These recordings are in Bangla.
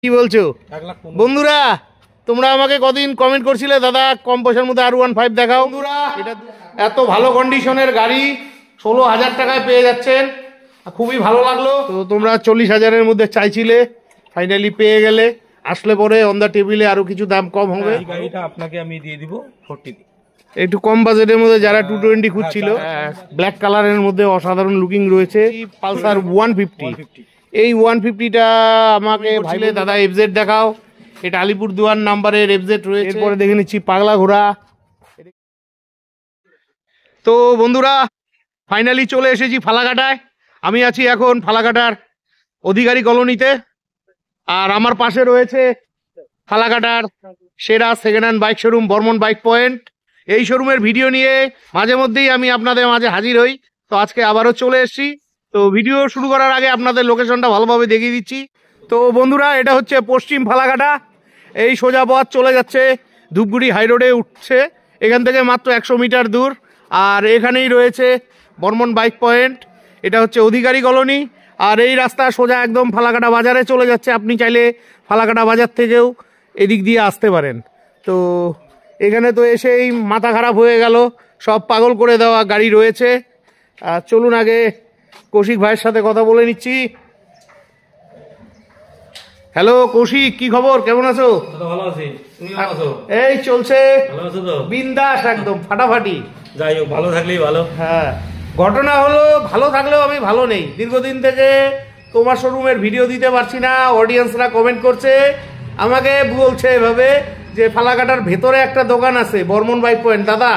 কি বলছো বন্ধুরা? তোমরা আমাকে কদিন কমেন্ট করছিলে দাদা কম পয়সার মধ্যে R15 দেখাও। বন্ধুরা এটা এত ভালো কন্ডিশনের গাড়ি 16,000 টাকায় পেয়ে যাচ্ছেন, খুবই ভালো লাগলো। তো তোমরা 40,000-এর মধ্যে চাইছিলে, ফাইনালি পেয়ে গেলে। আসলে পরে অন দ্য টেবিলে আরো কিছু দাম কম হবে। এই গাড়িটা আপনাকে আমি দিয়ে দিব 40 একটু কম বাজেটের মধ্যে যারা 220 খুঁজছিল, ব্ল্যাক কালারের মধ্যে অসাধারণ লুকিং রয়েছে। পালসার 150, এই 150টা আমাকে ভাইলে দাদা এফজেড দেখাও। এটা আলিপুরদুয়ার নাম্বারের এফজেড রয়েছে। এরপরে দেখে নিচ্ছি পাগলা ঘোড়া। তো বন্ধুরা ফাইনালি চলে এসেছি ফালাকাটায়। আমি আছি এখন ফালাকাটার অধিকারী কলোনিতে, আর আমার পাশে রয়েছে ফালাকাটার সেরা second hand bike showroom Barman bike point. এই শোরুমের ভিডিও নিয়ে মাঝে মধ্যেই আমি আপনাদের মাঝে হাজির হই। তো আজকে আবারও চলে এসেছি। তো ভিডিও শুরু করার আগে আপনাদের লোকেশনটা ভালোভাবে দেখিয়ে দিচ্ছি। তো বন্ধুরা এটা হচ্ছে পশ্চিম ফালাকাটা। এই সোজা পথ চলে যাচ্ছে ধূপগুড়ি হাই রোডে উঠছে, এখান থেকে মাত্র 100 মিটার দূর। আর এখানেই রয়েছে বর্মন বাইক পয়েন্ট। এটা হচ্ছে অধিকারী কলোনি। আর এই রাস্তা সোজা একদম ফালাকাটা বাজারে চলে যাচ্ছে। আপনি চাইলে ফালাকাটা বাজার থেকেও এদিক দিয়ে আসতে পারেন। তো এখানে তো এসেই মাথা খারাপ হয়ে গেল, সব পাগল করে দেওয়া গাড়ি রয়েছে। চলুন আগে কৌশিক ভাইয়ের সাথে কথা বলে নিচ্ছি। হ্যালো কৌশিক, কি খবর, কেমন আছো? ভালো আছি, তুমি কেমন আছো? এই চলছে, ভালো আছো তো? বিন্দাস একদম ফাটাফাটি। যাই হোক, ভালো থাকলেই ভালো। হ্যাঁ, ঘটনা হলো ভালো থাকলেও আমি ভালো নেই। দীর্ঘদিন থেকে তোমার শোরুমের ভিডিও দিতে পারছি না। অডিয়েন্সরা কমেন্ট করছে, আমাকে বলছে এভাবে যে ফালাকাটার ভেতরে একটা দোকান আছে বর্মন বাইক পয়েন্ট, দাদা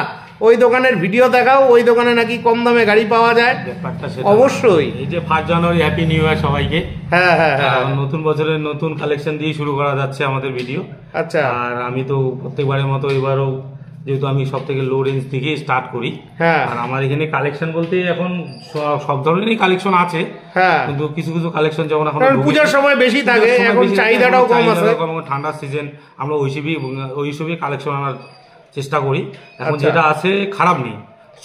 ওই দোকানের ভিডিও দেখাও, ওই দোকানে নাকি কম দামে গাড়ি পাওয়া যায়। অবশ্যই। এই যে 5 জানুয়ারি হ্যাপি নিউ ইয়ার সবাইকে। হ্যাঁ হ্যাঁ হ্যাঁ, নতুন বছরের নতুন কালেকশন দিয়ে শুরু করা যাচ্ছে আমাদের ভিডিও। আচ্ছা, আর আমি তো প্রত্যেকবারের মতো এবারও, যেহেতু আমি সব থেকে লো রেঞ্জ থেকে স্টার্ট করি, হ্যাঁ, আর আমার এখানে কালেকশন বলতে এখন সব ধরনেরই কালেকশন আছে। হ্যাঁ, কিন্তু কিছু কিছু কালেকশন যেমন এখন পূজার সময় বেশি থাকে, এখন চাহিদাটাও কম আছে, ঠান্ডার সিজন, আমরা ওইসবই কালেকশন আনার চেষ্টা করি। এখন যেটা আছে খারাপ নেই,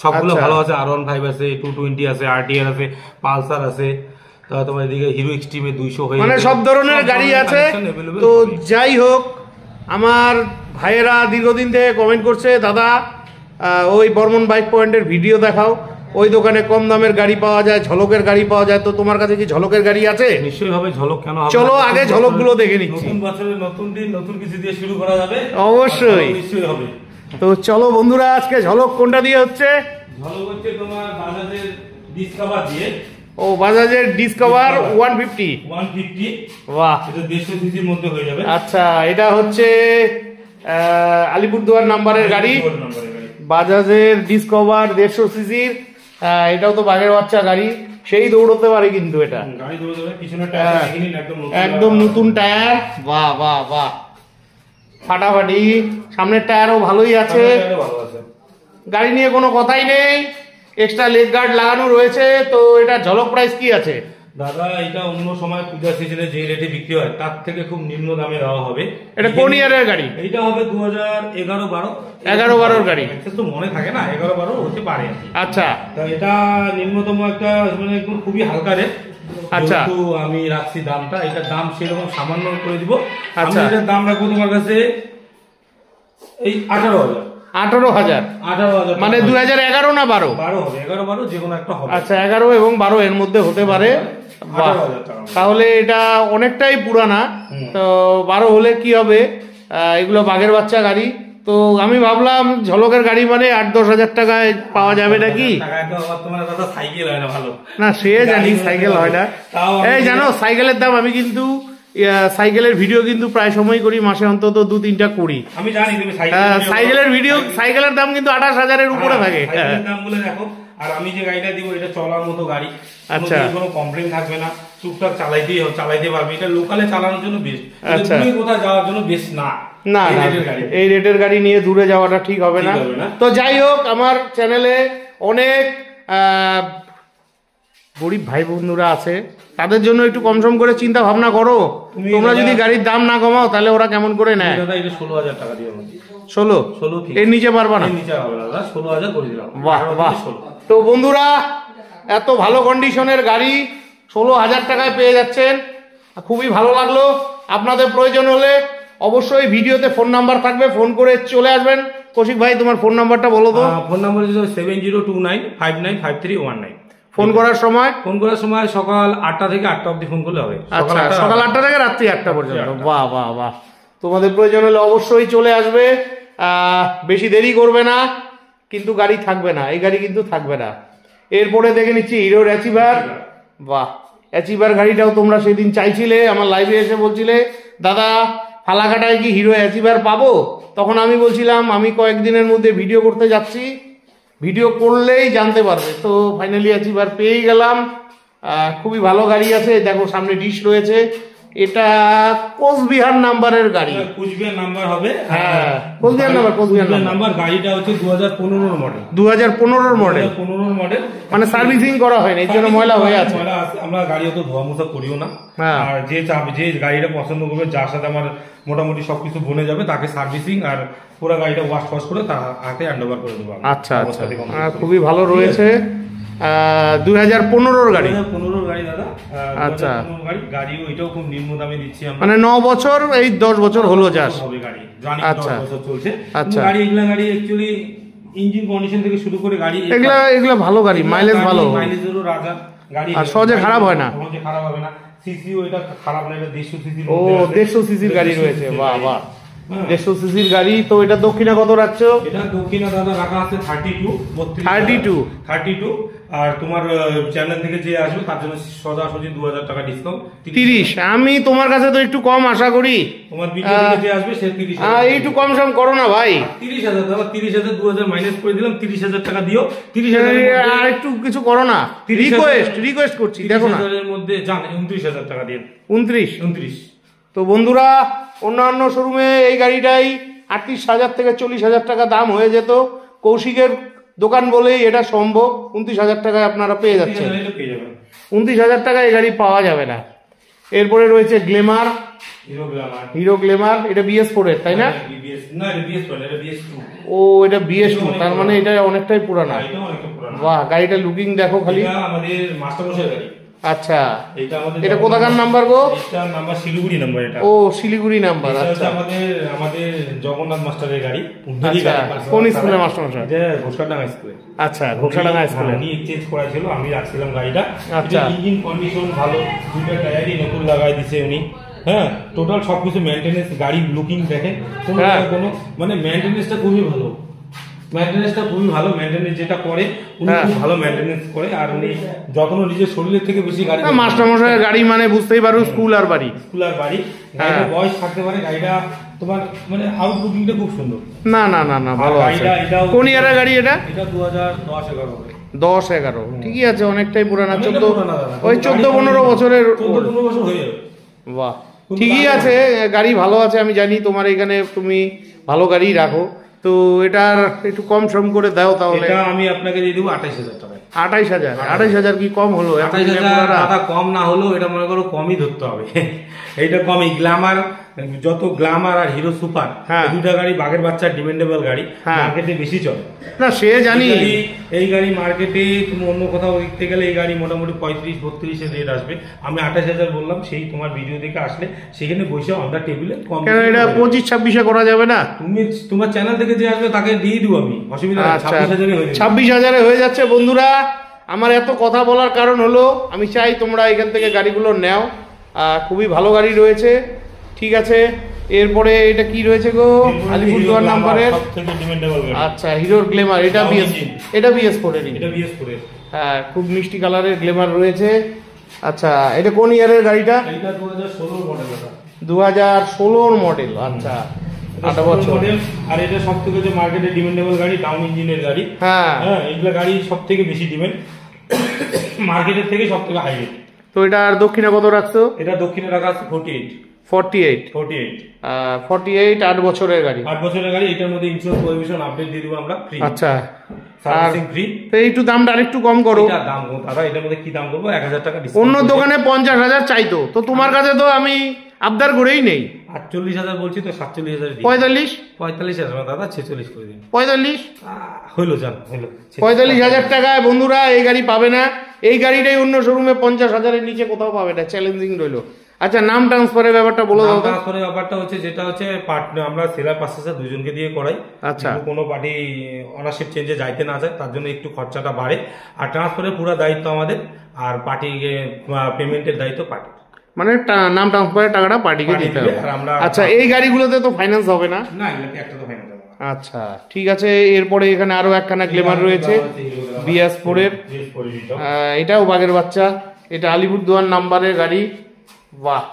সবগুলো ভালো আছে। R15 আছে, 220 আছে, RTR আছে, পালসার আছে, তোমার এদিকে হিরো এক্সট্রিমে 200 হয়ে, মানে সব ধরনের গাড়ি আছে। তো যাই হোক, আমার ভাইয়েরা দীর্ঘদিন থেকে কমেন্ট করছে, দাদা ওই বর্মন বাইক পয়েন্টের ভিডিও দেখাও, ওই দোকানে কম দামের গাড়ি পাওয়া যায়, ঝলকের গাড়ি পাওয়া যায়। তো তোমার কাছে কি ঝলকের গাড়ি আছে? নিশ্চয়ই হবে, ঝলক কেন হবে? চলো আগে ঝলকগুলো দেখে নিচ্ছি। নতুন বছরের নতুন দিন, নতুন কিছু দিয়ে শুরু করা যাবে, অবশ্যই নিশ্চয়ই হবে। তো চলো বন্ধুরা, আজকে ঝলক কোনটা দিয়ে হচ্ছে? ঝলক হচ্ছে তোমার বাজাজের ডিসকভার দিয়ে। ও, বাজাজের ডিসকভার 150। বাহ, এটা 150 সিসির মধ্যে হয়ে যাবে। আচ্ছা, এটা হচ্ছে আলিপুরদুয়ার নাম্বারের গাড়ি, বাজাজের ডিসকভার 150 সিসির। এটাও তো বাঘের বাচ্চা গাড়ি, সেই দৌড়তে পারে কিন্তু এটা। গাড়ি দৌড়তে পারে, পিছনের টায়ার একদম নতুন টায়ার। বাহ বাহ বাহ, ফাটাফাটি। সামনের টায়ারও ভালোই আছে, গাড়ি নিয়ে কোনো কথাই নেই। এক্সট্রা লেগ গার্ড লাগানো রয়েছে। তো এটা ঝলক প্রাইস কি আছে? দাদা এটা অন্য সময় পূজা সিজনে যে রেটে বিক্রি হয় তার থেকে খুব নিম্ন দামে দেওয়া হবে। এটা কোন ইয়ারের গাড়ি? এটা হবে 2011-12। 11-12 গাড়ি তো মনে থাকে না, 11-12 হতে পারে। আচ্ছা, এটা নিম্নতম একটা, মানে একদম খুবই হালকা রেট। আচ্ছা, তো আমি রাখছি দামটা, এটার দাম সেরকম সামান্য করে দিব। আচ্ছা, এটার দাম রাখবো তোমার কাছে এই 18,000। মানে 2011 না 12? 12 হবে, 11-12 যে কোনো একটা হবে। আচ্ছা, 11 এবং 12 এর মধ্যে হতে পারে। তাহলে এটা অনেকটাই পুরানা। তো 12 হলে কি হবে, এগুলো বাঘের বাচ্চা গাড়ি। তো আমি ভাবলাম ঝলকের গাড়ি মানে 8-10 হাজার টাকায় পাওয়া যাবে নাকি? না, সে জানি সাইকেল হয় না। এই জানো, সাইকেলের দাম আমি কিন্তু সাইকেলের ভিডিও কিন্তু প্রায় সময় করি, মাসে অন্তত 2-3টা করি। আমি জানি তুমি সাইকেলের ভিডিও, সাইকেলের দাম কিন্তু 28,000-এর উপরে থাকে। দাম বলে দেখো। আর আমি যে গাড়িটা দিব এটা চলার মতো গাড়ি, আচ্ছা, কোনো কমপ্লেন থাকবে না, টুকটাক চালাইতে পারবে। এটা লোকালে চালানোর জন্য বেস্ট, তুমি কোথাও যাওয়ার জন্য বেস্ট না। না, এই রেটের গাড়ি নিয়ে দূরে যাওয়াটা ঠিক হবে না। তো যাই হোক, আমার চ্যানেলে অনেক গরিব ভাই বন্ধুরা আছে, তাদের জন্য একটু কম সম করে চিন্তা ভাবনা করো। তোমরা যদি গাড়ির দাম না কমাও তাহলে ওরা কেমন করে নেয়? 16,000 টাকা দিয়ে 16 এর নিচে পারবা না? 16,000 করে দিলাম। বাহ বাহ। তো বন্ধুরা, এত ভালো কন্ডিশনের গাড়ি 16,000 টাকায় পেয়ে যাচ্ছেন, খুবই ভালো লাগলো। আপনাদের প্রয়োজন হলে অবশ্যই ভিডিওতে ফোন নাম্বার থাকবে, ফোন করে চলে আসবেন। কৌশিক ভাই তোমার ফোন নাম্বারটা বলো তো। Phone number 7029595319। ফোন করার সময় সকাল 8টা থেকে 8টা অবধি ফোন করলে হবে। আচ্ছা, সকাল 8টা থেকে রাত্রি 8টা পর্যন্ত। বাহ বাহ বাহ, তোমাদের প্রয়োজন হলে অবশ্যই চলে আসবে, বেশি দেরি করবে না, কিন্তু গাড়ি থাকবে না, এই গাড়ি কিন্তু থাকবে না। এরপরে দেখে নিচ্ছি হিরোর অ্যাচিভার। বাহ, অ্যাচিভার গাড়িটাও তোমরা সেদিন চাইছিলে, আমার লাইভে এসে বলছিলে দাদা ফালাকাটায় কি হিরো অ্যাচিভার পাবো? তখন আমি বলছিলাম আমি কয়েকদিনের মধ্যে ভিডিও করতে যাচ্ছি, ভিডিও করলেই জানতে পারবে। তো ফাইনালি অ্যাচিভার পেয়ে গেলাম। খুবই ভালো গাড়ি আছে, দেখো সামনে ডিশ রয়েছে। এটা কোচবিহার নাম্বারের গাড়ি, কোচবিহার নাম্বার হবে। হ্যাঁ, কোচবিহার নাম্বার। গাড়িটা হচ্ছে 2015 মডেল। 2015 মডেল, মানে সার্ভিসিং করা হয়নি, এই জন্য ময়লা হয়ে আছে। আমরা গাড়ি অত ধোয়া মোছা করিও না। আর যে গাড়িটা পছন্দ করবে, যার সাথে আমার মোটামুটি সবকিছু বনে যাবে, তাকে সার্ভিসিং আর পুরো গাড়িটা ওয়াশ করে তার হাতে হ্যান্ড ওভার করে দেবো। আচ্ছা আচ্ছা, খুবই ভালো রয়েছে। 2015 গাড়ি। 2015 গাড়ি দাদা। আচ্ছা, গাড়িও এটাও খুব নিম্ন দামে দিচ্ছি আমরা, মানে 9 বছর, এই 10 বছর হলো জাস্ট হবে গাড়ি। জানি 10 আচ্ছা বছর চলছে। আচ্ছা, এগুলা গাড়ি অ্যাকচুয়ালি ইঞ্জিন কন্ডিশন থেকে শুরু করে গাড়ি এগুলা ভালো গাড়ি, মাইলেজ ভালো, মাইলেজেরও রাজা গাড়ি, আর সহজে খারাপ হয় না। সহজে খারাপ হবে না। সিসিও এটা খারাপ না, এটা 150 সিসি। ও, 150 সিসির গাড়ি রয়েছে। বাহ বাহ, 150 সিসির গাড়ি। তো এটা দক্ষিণা কত রাখছো? এটা দক্ষিণা দাদা রাখা আছে 32। আর তোমার চ্যানেল থেকে যে আসবে তার জন্য সোজাসুজি 2000 টাকা ডিসকাউন্ট, 30। আমি তোমার কাছে তো একটু কম আশা করি, তোমার ভিডিও থেকে যে আসবে সে 30। একটু কম সম করো না ভাই। 30,000 দাদা, 30,000 2000 মাইনাস করে দিলাম, 30,000 টাকা দিও। 30,000 আর একটু কিছু করো না, রিকোয়েস্ট করছি, দেখো না। 30,000 এর মধ্যে জান 29,000 টাকা দিন। 29। তো বন্ধুরা, অন্যান্য শোরুমে এই গাড়িটাই 38,000 থেকে 40,000 টাকা দাম হয়ে যেত। কৌশিকের দোকান বলেই এটা সম্ভব। 29,000 টাকায় আপনারা পেয়ে যাচ্ছেন। 29,000 টাকায় এই গাড়ি পাওয়া যাবে না। এরপরে রয়েছে গ্ল্যামার, হিরো গ্ল্যামার। এটা BS4 এর, তাই না? ও, এটা BS2, তার মানে এটা অনেকটাই পুরানা। বাহ, গাড়িটা লুকিং দেখো খালি। আমাদের মাস্টারমশাইয়ের গাড়ি। আচ্ছা, এটা কোথাকার নাম্বার গো? এটা নাম্বার শিলিগুড়ি নাম্বার। এটা ও, শিলিগুড়ি নাম্বার। আচ্ছা, আমাদের জগন্নাথ মাস্টারের গাড়ি। আচ্ছা, কোন স্কুলের মাস্টারমশাই? ঘোষাডাঙ্গা স্কুলে। আচ্ছা, ঘোষাডাঙ্গা স্কুলে। উনি এক্সচেঞ্জ করাইছিল, আমি রাখছিলাম গাড়িটা। আচ্ছা, ইঞ্জিন কন্ডিশন ভালো, দুইটা টায়ারই নতুন লাগাই দিছে উনি। হ্যাঁ, টোটাল সবকিছু মেইনটেনেন্স, গাড়ি লুকিং দেখেন, কোনো মানে মেইনটেনেন্সটা খুবই ভালো। মেইনটেনেন্স যেটা করে উনি খুব ভালো মেইনটেনেন্স করে। আর উনি যখন নিজের শরীরের থেকে বেশি গাড়ি, মাস্টারমশাইয়ের গাড়ি মানে বুঝতেই পারো স্কুল আর বাড়ি। গাড়িটা বয়স থাকতে পারে, গাড়িটা তোমার মানে আউটলুকিংটা খুব সুন্দর। না না না না, ভালো আছে। কোন ইয়ারের গাড়ি এটা? এটা 2010-11 হবে। 10-11, ঠিকই আছে, অনেকটাই পুরানা। 14, ওই 14-15 বছরের। 14-15 বছর হয়ে যাবে। বাহ, ঠিকই আছে, গাড়ি ভালো আছে। আমি জানি তোমার এখানে তুমি ভালো গাড়ি রাখো, তো এটার একটু কম সম করে দাও তাহলে। এটা আমি আপনাকে দিয়ে দেবো 28,000 টাকা। 28,000 কি কম হলো? 28,000 টাকা কম না হলেও এটা মনে করো কমই ধরতে হবে। এইটা কমই। গ্ল্যামার, যত গ্ল্যামার আর হিরো সুপার, দুটা গাড়ি বাঘের বাচ্চা ডিমান্ডেবল গাড়ি, মার্কেটে বেশি চলে না, সে জানি। এই গাড়ি মার্কেটে তুমি অন্য কোথাও দেখতে গেলে এই গাড়ি মোটামুটি 35-32 এর রেট আসবে। আমি 28,000 বললাম, সেই তোমার ভিডিও দেখে আসলে সেখানে বসে আমরা টেবিলে কম। এটা 25-26 করা যাবে না? তুমি তোমার চ্যানেল থেকে যে আসবে তাকে দিয়ে দিব আমি, অসুবিধা নেই। 26,000 হয়ে যাচ্ছে। বন্ধুরা, আমার এত কথা বলার কারণ হলো আমি চাই তোমরা এখান থেকে গাড়িগুলো নাও, খুবই ভালো গাড়ি রয়েছে। ঠিক আছে, এরপরে এটা কি রয়েছে গো? আলিপুরদুয়ার নাম্বারের। আচ্ছা, হিরোর গ্ল্যামার। এটা BS4 এর। হ্যাঁ, খুব মিষ্টি কালারের গ্ল্যামার রয়েছে। আচ্ছা, এটা কোন ইয়ারের গাড়িটা? এটা 2016 মডেল। 2016 মডেল। আচ্ছা, 8 বছর। আর এটা সবথেকে যে মার্কেটে ডিমান্ডেবল গাড়ি, ডাউন ইঞ্জিনের গাড়ি। হ্যাঁ, এগুলা গাড়ি সবথেকে বেশি ডিমান্ড, মার্কেটের থেকে সবথেকে হাই রেট। তো এটা আর দক্ষিণে কত রাখছো? এটা দক্ষিণে রাখা আছে 48। 8 বছরের গাড়ি। 8 বছরের গাড়ি। এটার মধ্যে ইন্স্যুরেন্স পরিমিশন আপডেট দিয়ে দেবো আমরা ফ্রি। আচ্ছা, সার্ভিসিং ফ্রি। তো একটু দামটা আরেকটু কম করো। এটা দাম দাদা, এটার মধ্যে কি দাম করবো? 1,000 টাকা ডিসকাউন্ট। অন্য দোকানে 50,000 চাইতো, তো তোমার কাছে তো আমি আবদার করেই নেই। 48,000 বলছি তো, 47,000 দিই। 45,000 দাদা, 46 করে দিন। 45 হইলো, জান হইলো। 45,000 টাকায় বন্ধুরা এই গাড়ি পাবে না। এই গাড়িটাই অন্য শোরুমে 50,000 এর নিচে কোথাও পাবে না, চ্যালেঞ্জিং রইলো। আচ্ছা, নাম ট্রান্সফারের ব্যাপারটা বলে দাও। ট্রান্সফারের ব্যাপারটা হচ্ছে যেটা হচ্ছে আমরা সেলার পাশে দুজনকে দিয়ে করাই। আচ্ছা, কোনো পার্টি অনারশিপ চেঞ্জে যাইতে না যায় তার জন্য একটু খরচাটা বাড়ে। আর ট্রান্সফারের পুরো দায়িত্ব আমাদের, আর পার্টি পেমেন্টের দায়িত্ব পার্টি, মানে নাম ট্রান্সফারের টাকাটা পার্টিকে দিতে হবে। আচ্ছা, এই গাড়িগুলোতে তো ফাইন্যান্স হবে না? না, এগুলোতে একটা তো ফাইন্যান্স হবে না। আচ্ছা, ঠিক আছে। এরপরে এখানে আরো একখানা গ্লেমার রয়েছে BS4 এর, এটাও বাঘের বাচ্চা, এটা আলিপুরদুয়ার নাম্বারের গাড়ি। বাহ,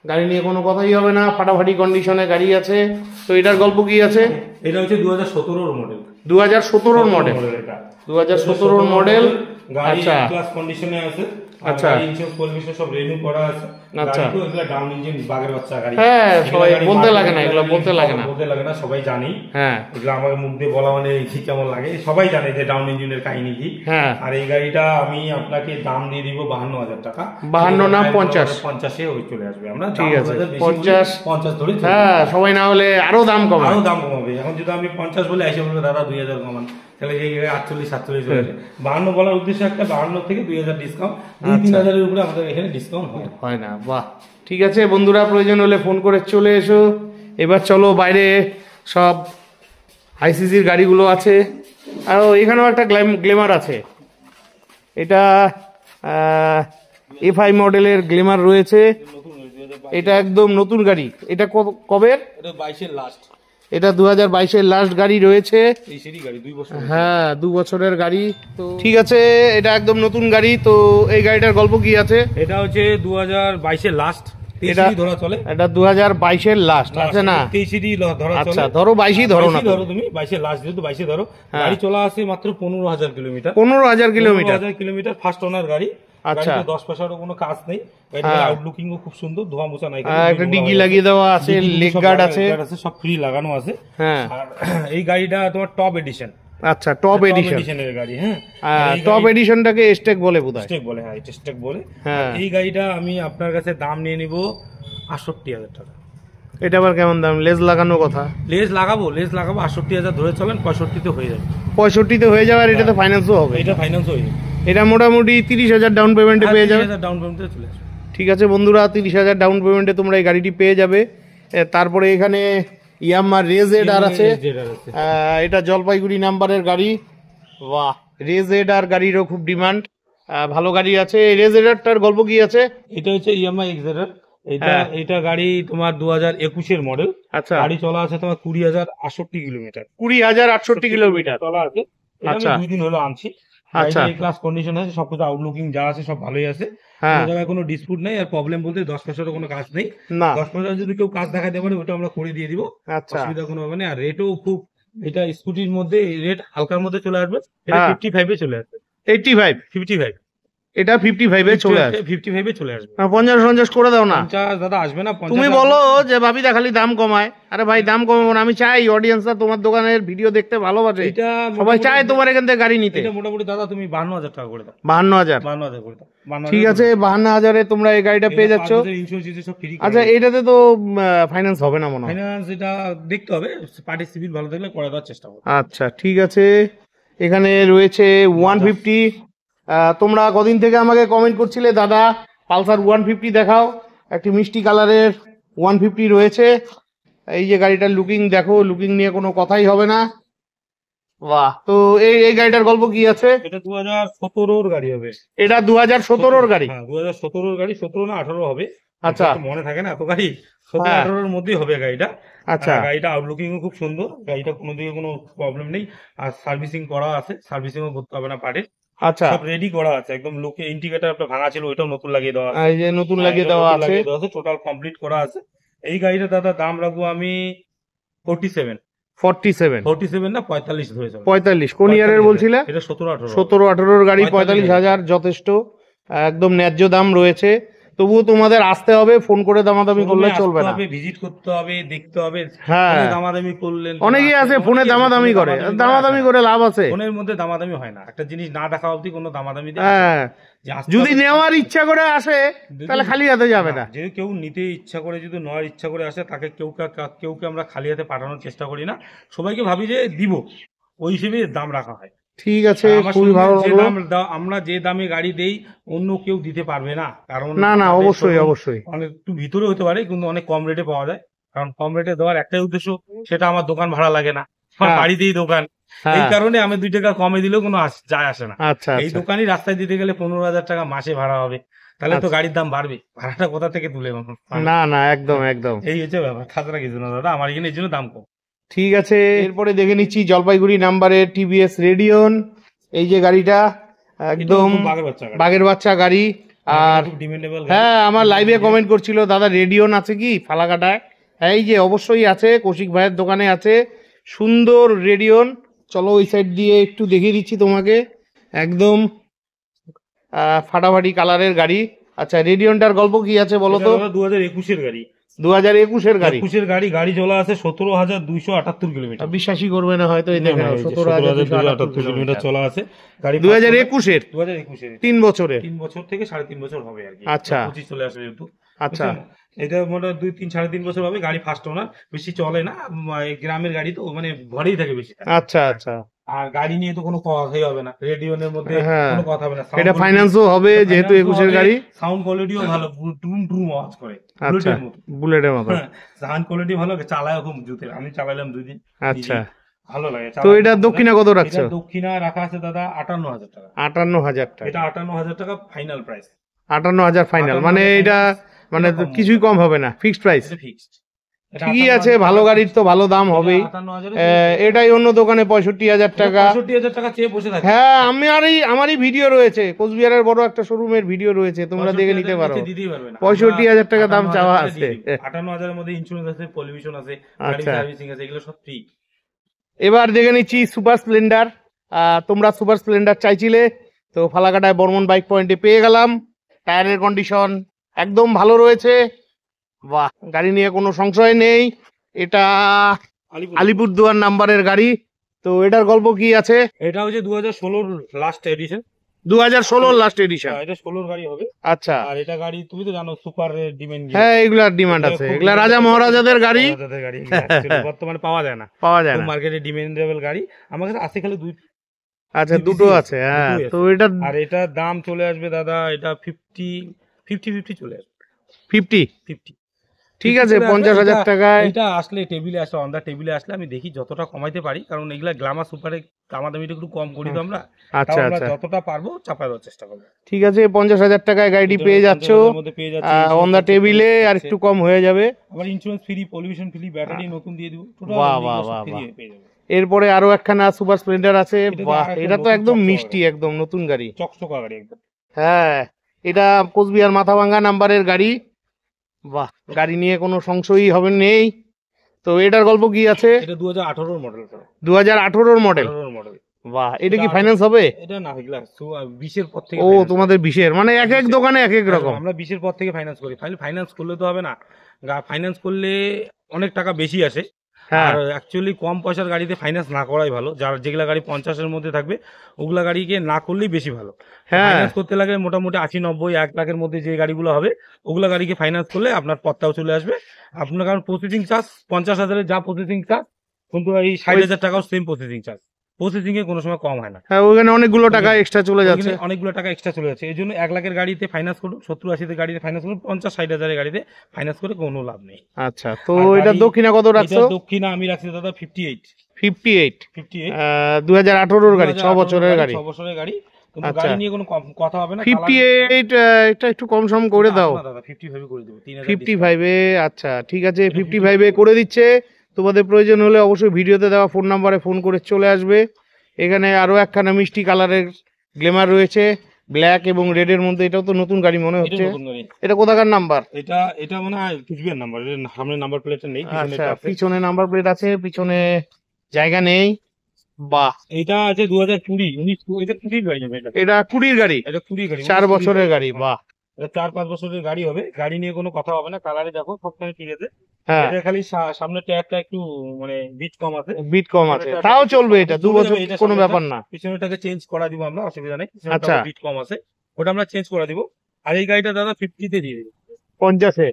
গাড়ি নিয়ে কোনো কথাই হবে না, ফাটাফাটি কন্ডিশনে গাড়ি আছে। তো এটার গল্প কি আছে? এটা হচ্ছে 2017 মডেল। 2017 model, 2017 model. আচ্ছা, ক্লাস কন্ডিশনে আছে। আচ্ছা, ইনস্যুরেন্স পলিসি সব রিনিউ করা আছে। আচ্ছা, তো এগুলা ডাউন ইঞ্জিন বাগের বাচ্চা গাড়ি। হ্যাঁ, সবাই বলতে লাগে না, এগুলো বলতে লাগে না, সবাই জানি। হ্যাঁ, এগুলো আমাকে মুখ দিয়ে বলা মানে কি কেমন লাগে, সবাই জানে যে ডাউন ইঞ্জিনের কাহিনী কি। হ্যাঁ, আর এই গাড়িটা আমি আপনাকে দাম দিয়ে দিব 52,000 টাকা। 52 না 50? 50-এ ওই চলে আসবে। আমরা ঠিক আছে, 50 ধরে। হ্যাঁ, সবাই না হলে আরো দাম কমাবে, আরো দাম কমাবে। এখন যদি আমি 50 বলে এসে বলবো দাদা 2000 কমান, তাহলে এই 48-47 চলে যাবে। 52 বলার উদ্দেশ্য একটা, 52 থেকে 2000 ডিসকাউন্ট, 2-3 হাজারের উপরে আমাদের এখানে ডিসকাউন্ট হয় না। বাহ, ঠিক আছে বন্ধুরা, প্রয়োজন হলে ফোন করে চলে এসো। এবার চলো বাইরে, সব আইসিসির গাড়িগুলো আছে। আর এখানেও একটা গ্লেমার আছে, এটা FI মডেলের গ্লেমার রয়েছে। এটা একদম নতুন গাড়ি। এটা কবের? এটা 22-এর লাস্ট। এটা 2022-এর লাস্ট গাড়ি রয়েছে। গাড়ি 2 বছর। হ্যাঁ, 2 বছরের গাড়ি। তো ঠিক আছে, এটা একদম নতুন গাড়ি। তো এই গাড়িটার গল্প কি আছে? এটা হচ্ছে 2022-এর লাস্ট। এটা ধরা চলে, এটা 2022-এর লাস্ট আছে না? 23 ধরা চলে। আচ্ছা, ধরো 22 ধরো না, ধরো তুমি 22-এর লাস্ট, যেহেতু 22 ধরো। গাড়ি চলা আছে মাত্র 15,000 kilometre. 15,000 kilometre? 15,000 kilometre, first owner গাড়ি। আচ্ছা, 10 পয়সারও কোনো কাজ নেই। গাড়ির আউটলুকিং ও খুব সুন্দর, ধোয়া মোছা নাই। একটা ডিগি লাগিয়ে দেওয়া আছে, লেগ গার্ড আছে, সব ফ্রি লাগানো আছে। হ্যাঁ, আর এই গাড়িটা তোমার টপ এডিশন। আচ্ছা, টপ এডিশনের গাড়ি। হ্যাঁ, টপ এডিশনটাকে স্টেক বলে বোধহয়। স্টেক বলে, হ্যাঁ স্টেক বলে। হ্যাঁ, এই গাড়িটা আমি আপনার কাছে দাম নিয়ে নিব 68,000 টাকা। এটা আবার কেমন দাম? লেজ লাগানোর কথা? লেজ লাগাবো 68,000 ধরে চলেন, 65-তে হয়ে যাবে। 65-তে হয়ে যাবে। আর এটা তো ফাইন্যান্সও হবে? এটা ফাইন্যান্স হয়ে যাবে। এটা মোটামুটি 30,000 ডাউন পেমেন্টে পেয়ে যাবে। ডাউন পেমেন্টে চলে আসবে। ঠিক আছে বন্ধুরা, 30,000 ডাউন পেমেন্টে তোমরা এই গাড়িটি পেয়ে যাবে। তারপরে এখানে ইয়ামাহা রেজেড আর আছে। এটা জলপাইগুড়ি নাম্বারের গাড়ি। বাহ, রেজেড আর গাড়িরও খুব ডিমান্ড, ভালো গাড়ি আছে। এই রেজেডারটার গল্প কি আছে? এটা হচ্ছে ইয়ামাহা এক্সজেডার। এটা গাড়ি তোমার 2021-এর মডেল। আচ্ছা, গাড়ি চলা আছে তোমার 20,068 কিলোমিটার। 20,068 কিলোমিটার চলা আছে। আচ্ছা, 2 দিন হলো আনছি। আচ্ছা, এই ক্লাস কন্ডিশন আছে, সবকিছু আউটলুকিং যা আছে সব ভালোই আছে। কোনো জায়গায় কোনো ডিসপুট নেই। আর প্রবলেম বলতে 10 পয়সারও কোনো কাজ নেই। 10 পয়সা যদি কেউ কাজ দেখাতে পারে ওটা আমরা করে দিয়ে দিব, অসুবিধা কোনো হবে না। আর রেটও খুব, এটা স্কুটির মধ্যে রেট হালকার মধ্যে চলে আসবে। এটা 55-এ চলে আসবে। 55 এটা 55-এ চলে আসবে। 55-এ চলে আসবে। 50 করে দাও না। 50 দাদা আসবে না। তুমি বলো যে ভাবিদা খালি দাম কমায়। আরে ভাই, দাম কমাবো না। আমি চাই অডিয়েন্সরা তোমার দোকানের ভিডিও দেখতে ভালোবাসে, সবাই চায় তোমার এখান থেকে গাড়ি নিতে। এটা মোটামুটি দাদা তুমি 52,000 টাকা করে দাও। 52,000 করে দাও। ঠিক আছে, 52,000-এ তোমরা এই গাড়িটা পেয়ে যাচ্ছ। আচ্ছা, এটাতে তো ফাইন্যান্স হবে না মনে হয়? ফাইন্যান্স এটা দেখতে হবে, পার্টি সিভিল ভালো থাকলে করে দেওয়ার চেষ্টা করব। আচ্ছা, ঠিক আছে। এখানে রয়েছে 150। তোমরা কদিন থেকে আমাকে কমেন্ট করছিলে দাদা পালসার 150 দেখাও। একটি মিষ্টি কালারের 150 রয়েছে। এই যে গাড়িটার লুকিং দেখো, লুকিং নিয়ে কোনো কথাই হবে না। বাহ, তো এই গাড়িটার গল্প কি আছে? এটা 2017-র গাড়ি হবে। এটা 2017-র গাড়ি? হ্যাঁ, 2017-র গাড়ি। 17 না 18 হবে। আচ্ছা, মনে থাকে না এত গাড়ি। 17-18-র মধ্যেই হবে গাড়িটা। আচ্ছা, গাড়িটা আউটলুকিং ও খুব সুন্দর। গাড়িটা কোনো দিকে কোনো প্রবলেম নেই। আর সার্ভিসিং করা আছে, সার্ভিসিংও করতে হবে না পারে। আচ্ছা, সব রেডি করা আছে একদম। লোকে ইন্ডিকেটর আপনার ভাঙা ছিল, ওইটাও নতুন লাগিয়ে দেওয়া আছে। এই যে নতুন লাগিয়ে দেওয়া আছে, টোটাল কমপ্লিট করা আছে। এই গাড়িটা দাদা দাম রাখবো আমি 47 না 45 ধরে চলো। 45 কোন ইয়ারের বলছিলে? এটা 17-18। 17-18-র গাড়ি। 45,000 যথেষ্ট, একদম ন্যায্য দাম রয়েছে। তবুও তোমাদের আসতে হবে, ফোন করে দামাদামি করলে চলবে না। ভিজিট করতে হবে, দেখতে হবে। হ্যাঁ, দামাদামি করলেন অনেকেই আছে ফোনে দামাদামি করে, দামাদামি করে লাভ আছে? ফোনের মধ্যে দামাদামি হয় না। একটা জিনিস না দেখা অবধি কোনো দামাদামি। হ্যাঁ, যদি নেওয়ার ইচ্ছা করে আসে তাহলে খালি হাতে যাবে না। যদি কেউ নিতে ইচ্ছা করে, যদি নেওয়ার ইচ্ছা করে আসে, তাকে কেউকে আমরা খালি হাতে পাঠানোর চেষ্টা করি না। সবাইকে ভাবি যে দিব, ওই হিসেবে দাম রাখা হয়। ঠিক আছে, আমার খুবই ভালো লাগলো। আমরা যে দামে গাড়ি দেই অন্য কেউ দিতে পারবে না, কারণ না না, অবশ্যই অবশ্যই। অনেক একটু ভিতরে হতে পারে কিন্তু অনেক কম রেটে পাওয়া যায়। কারণ কম রেটে দেওয়ার একটাই উদ্দেশ্য, সেটা আমার দোকান ভাড়া লাগে না, আমার হ্যাঁ বাড়িতেই দোকান। এই হ্যাঁ, কারণে আমি 2 টাকা কমে দিলেও কোনো যায় আসে না। আচ্ছা এই আচ্ছা দোকানই রাস্তায় দিতে গেলে 15,000 টাকা মাসে ভাড়া হবে, তাহলে তো আচ্ছা। গাড়ির দাম বাড়বে, ভাড়াটা কোথা থেকে তুলে মানুষ? না না, একদম একদম। এই হচ্ছে ব্যাপার, খাতরা কিছু না দাদা, আমার এখানে এই জন্য দাম কম। ঠিক আছে, এরপরে দেখে নিচ্ছি জলপাইগুড়ি নাম্বারের টিভিএস রেডিয়ন। এই যে গাড়িটা একদম বাঘের বাচ্চা গাড়ি, বাগের বাচ্চা গাড়ি। আর খুব ডিমান্ডেবল গাড়ি। হ্যাঁ, আমার লাইভে কমেন্ট করছিল দাদা রেডিয়ন আছে কি ফালাকাটায়। হ্যাঁ, এই যে অবশ্যই আছে, কৌশিক ভাইয়ের দোকানে আছে সুন্দর রেডিয়ন। চলো ওই সাইড দিয়ে একটু দেখিয়ে দিচ্ছি তোমাকে, একদম ফাটাফাটি কালারের গাড়ি। আচ্ছা, রেডিয়নটার গল্প কি আছে বলো তো? 2021-এর গাড়ি। 2021-এর গাড়ি। 21-এর গাড়ি, গাড়ি চলা আছে 17,278 কিলোমিটার। বিশ্বাসই করবে না হয়তো, এই দেখেন 17,278 কিলোমিটার চলা আছে গাড়ি। 2021-এর 2021-এর 3 বছরের। 3 বছর থেকে 3.5 বছর হবে আর কি। আচ্ছা 25 চলে আসবে যেহেতু। আচ্ছা এটা মোটামুটি 2-3-3.5 বছর হবে। গাড়ি ফার্স্ট ওনার, বেশি চলে না, এই গ্রামের গাড়ি তো মানে ঘরেই থাকে বেশি। আচ্ছা আচ্ছা। আর গাড়ি নিয়ে তো কোনো কথাই হবে না, রেডিওনের মধ্যে হ্যাঁ, কোনো কথা হবে না। এটা ফাইন্যান্সও হবে যেহেতু 21-এর গাড়ি। সাউন্ড কোয়ালিটিও ভালো, টুম টুম আওয়াজ করে আচ্ছা, বুলেটের মতো। বুলেটের মতো। সাউন্ড কোয়ালিটি ভালো, চালায় খুব জুতের। আমি চালাইলাম 2 দিন। আচ্ছা, ভালো লাগে। তো এটা দক্ষিণা কত রাখছো? দক্ষিণা রাখা আছে দাদা 58,000 টাকা। 58,000 টাকা। এটা 58,000 টাকা ফাইনাল প্রাইস। 58,000 ফাইনাল, মানে এটা মানে কিছুই কম হবে না, ফিক্সড প্রাইস। এটা ফিক্সড। ঠিকই আছে, ভালো গাড়ির তো ভালো দাম হবেই। এটাই অন্য দোকানে 65,000 টাকা। 65,000 টাকা চেয়ে বসে থাকে। হ্যাঁ, আমারই ভিডিও রয়েছে, কোচবিহারের বড় একটা শোরুমের ভিডিও রয়েছে, তোমরা দেখে নিতে পারো। 65,000 টাকা দাম চাওয়া আছে। 58,000 এর মধ্যে ইন্স্যুরেন্স আছে, পলিউশন আছে, গাড়ি আচ্ছা, সার্ভিসিং আছে, এগুলো সব ফ্রি। এবার দেখে নিচ্ছি সুপার স্প্লেন্ডার। তোমরা সুপার স্প্লেন্ডার চাইছিলে, তো ফালাকাটায় বর্মন বাইক পয়েন্টে পেয়ে গেলাম। টায়ারের কন্ডিশন একদম ভালো রয়েছে। বাহ, গাড়ি নিয়ে কোনো সংশয় নেই। এটা আলিপুরদুয়ার নাম্বারের গাড়ি। তো এটার গল্প কি আছে? এটা হচ্ছে 2016 লাস্ট এডিশন। 2016 last addition. এটা 16 গাড়ি হবে। আচ্ছা, আর এটা গাড়ি তুমি তো জানো সুপার ডিমান্ড। হ্যাঁ, এগুলার ডিমান্ড আছে, এগুলা রাজা মহারাজাদের গাড়ি। বর্তমানে পাওয়া যায় না, মার্কেটে ডিমান্ডেবল গাড়ি। আমার কাছে আছে খালি 2। আচ্ছা, দুটো আছে। হ্যাঁ, তো এটা আর এটার দাম চলে আসবে দাদা, এটা 50 চলে আসবে। 50 ঠিক আছে, 50,000 টাকায়। এটা আসলে টেবিলে আসলে অন দা টেবিলে আসলে আমি দেখি যতটা কমাইতে পারি, কারণ এগুলা গ্লামার সুপারে দামাদামিটা একটু কম করি তো আমরা। আচ্ছা আমরা আচ্ছা, যতটা পারবো চাপাই দেওয়ার চেষ্টা করবো। ঠিক আছে, 50,000 টাকায় গাড়িটি পেয়ে যাচ্ছ অন দা টেবিলে, আর একটু কম হয়ে যাবে। আবার insurance free, pollution free, battery নতুন দিয়ে দিব। বাহ বাহ বাহ বাহ। এরপরে আরো একখানা সুপার স্প্লেন্ডার আছে। বাহ, এটা তো একদম মিষ্টি, একদম নতুন গাড়ি, চকচকা গাড়ি একদম। হ্যাঁ, এটা কোচবিহার মাথাভাঙ্গা নাম্বারের গাড়ি। বাহ, গাড়ি নিয়ে কোনো সংশয়ই হবে নেই। তো এটার গল্প কি আছে? এটা 2018 মডেল। 2018 মডেল। বাহ, এটা কি ফাইন্যান্স হবে? এটা না, এগুলা 20 এর পর থেকে। ও, তোমাদের 20-এর, মানে এক এক দোকানে এক এক রকম। আমরা 20 এর পর থেকে ফাইন্যান্স করি। ফাইন্যান্স করলে তো হবে না, ফাইন্যান্স করলে অনেক টাকা বেশি আসে। আর অ্যাকচুয়ালি কম পয়সার গাড়িতে ফাইন্যান্স না করাই ভালো। যেগুলা গাড়ি 50-এর মধ্যে থাকবে ওগুলা গাড়িকে না করলেই বেশি ভালো। ফাইন্যান্স করতে লাগে মোটামুটি 80-90-1 লাখের মধ্যে যে গাড়িগুলো হবে ওগুলা গাড়িকে ফাইন্যান্স করলে আপনার পথটাও চলে আসবে। আপনার কারণ প্রসেসিং চার্জ 50,000-এর যা প্রসেসিং চার্জ, কিন্তু এই 60,000 টাকাও সেম প্রসেসিং চার্জ। প্রসেসিং এ কোনো সময় কম হয় না। হ্যাঁ, ওখানে অনেকগুলো টাকা এক্সট্রা চলে যাচ্ছে। অনেকগুলো টাকা এক্সট্রা চলে যাচ্ছে। এই জন্য 1 লাখের গাড়িতে ফাইন্যান্স করুন, 70-80 গাড়িতে ফাইন্যান্স করুন, 50-60,000-এর গাড়িতে ফাইন্যান্স করে কোনো লাভ নেই। আচ্ছা, তো এটা দক্ষিণা কত রাখছো? দক্ষিণা আমি রাখছি দাদা 58। 2018-এর গাড়ি, 6 বছরের গাড়ি। 6 বছরের গাড়ি, কিন্তু গাড়ি নিয়ে কোনো কথা হবে না। 58 এটা একটু কম সম করে দাও। দাদা 55 করে দেব। 55-এ। আচ্ছা, ঠিক আছে, 55-এ করে দিচ্ছে। তোমাদের প্রয়োজন হলে অবশ্যই ভিডিওতে দেওয়া ফোন নাম্বারে ফোন করে চলে আসবে। এখানে আরো একখানা মিষ্টি কালারের গ্ল্যামার রয়েছে, ব্ল্যাক এবং রেড এর মধ্যে। এটাও তো নতুন গাড়ি মনে হচ্ছে। এটা কোথাকার নাম্বার? এটা মনে হয় কুচবিহার নাম্বার। সামনে নাম্বার প্লেটটা নেই, আচ্ছা, পিছনে নাম্বার প্লেট আছে, পিছনে জায়গা নেই। বাহ, এটা আছে 2020। এটা 20 গাড়ি হবে। এটা 20-র গাড়ি। এটা 20 গাড়ি, 4 বছরের গাড়ি। বাহ, এটা 4-5 বছরের গাড়ি হবে। গাড়ি নিয়ে কোনো কথা হবে না। কালারে দেখো সবখানে ঠিক আছে। হ্যাঁ, এটা খালি সামনে টায়ারটা একটু মানে বিট কম আছে। তাও চলবে, এটা 2 বছর কোনো ব্যাপার না। পিছনেটাকে চেঞ্জ করা দিব আমরা, অসুবিধা নেই। আচ্ছা, বিট কম আছে, ওটা আমরা চেঞ্জ করে দিব। আর এই গাড়িটা দাদা 50-তে দিয়ে দিব। 50-এ?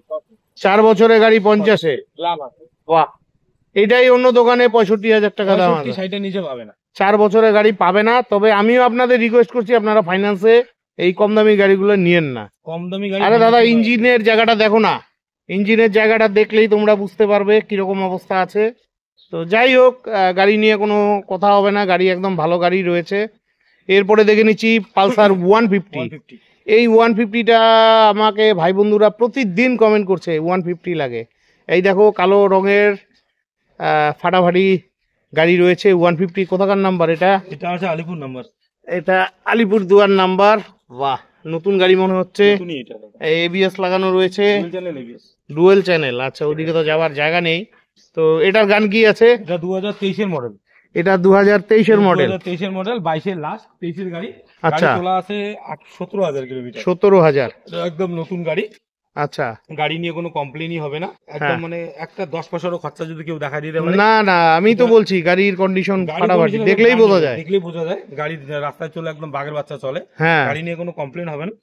4 বছরের গাড়ি 50-এ? লাভ আছে। বাহ, এটাই অন্য দোকানে 65,000 টাকা দাম আছে। 60 নিচে পাবে না, 4 বছরের গাড়ি পাবে না। তবে আমিও আপনাদের রিকোয়েস্ট করছি, আপনারা ফাইন্যান্সে এই কম দামি গাড়িগুলো নিয়েন না। কম দামি গাড়ি। আরে দাদা, ইঞ্জিনের জায়গাটা দেখো না, ইঞ্জিনের জায়গাটা দেখলেই তোমরা বুঝতে পারবে কিরকম অবস্থা আছে। তো যাই হোক, গাড়ি নিয়ে কোনো কথা হবে না, গাড়ি একদম ভালো গাড়ি রয়েছে। এরপরে দেখে নিচ্ছি পালসার 150। এই 150টা আমাকে ভাই বন্ধুরা প্রতিদিন কমেন্ট করছে 150 লাগে। এই দেখো কালো রঙের ফাটাফাটি গাড়ি রয়েছে 150। কোথাকার নাম্বার এটা? এটা আছে আলিপুর নাম্বার। এটা আলিপুরদুয়ার নাম্বার। বাহ, নতুন গাড়ি মনে হচ্ছে। এবিএস লাগানো রয়েছে, ডুয়েল চ্যানেল। আচ্ছা, ওদিকে তো যাওয়ার জায়গা নেই। তো এটার গান কি আছে? এটা 2023 এর মডেল। এটা 2023 এর মডেল। 2023 এর মডেল, 22 এর লাস্ট, 23 এর গাড়ি। আচ্ছা, চলা আছে 17,000 কিলোমিটার। 17,000, একদম নতুন গাড়ি। আচ্ছা, গাড়ি নিয়ে কোনো কমপ্লেনই হবে না একদম। মানে একটা 10 পয়সারও খরচা যদি কেউ দেখা দিতে পারে। না না, আমি তো বলছি গাড়ির কন্ডিশন ফাটাফাটি, দেখলেই বোঝা যায়। গাড়ি রাস্তায় চলে একদম বাঘের বাচ্চা চলে। হ্যাঁ, গাড়ি নিয়ে কোনো কমপ্লেন হবে না।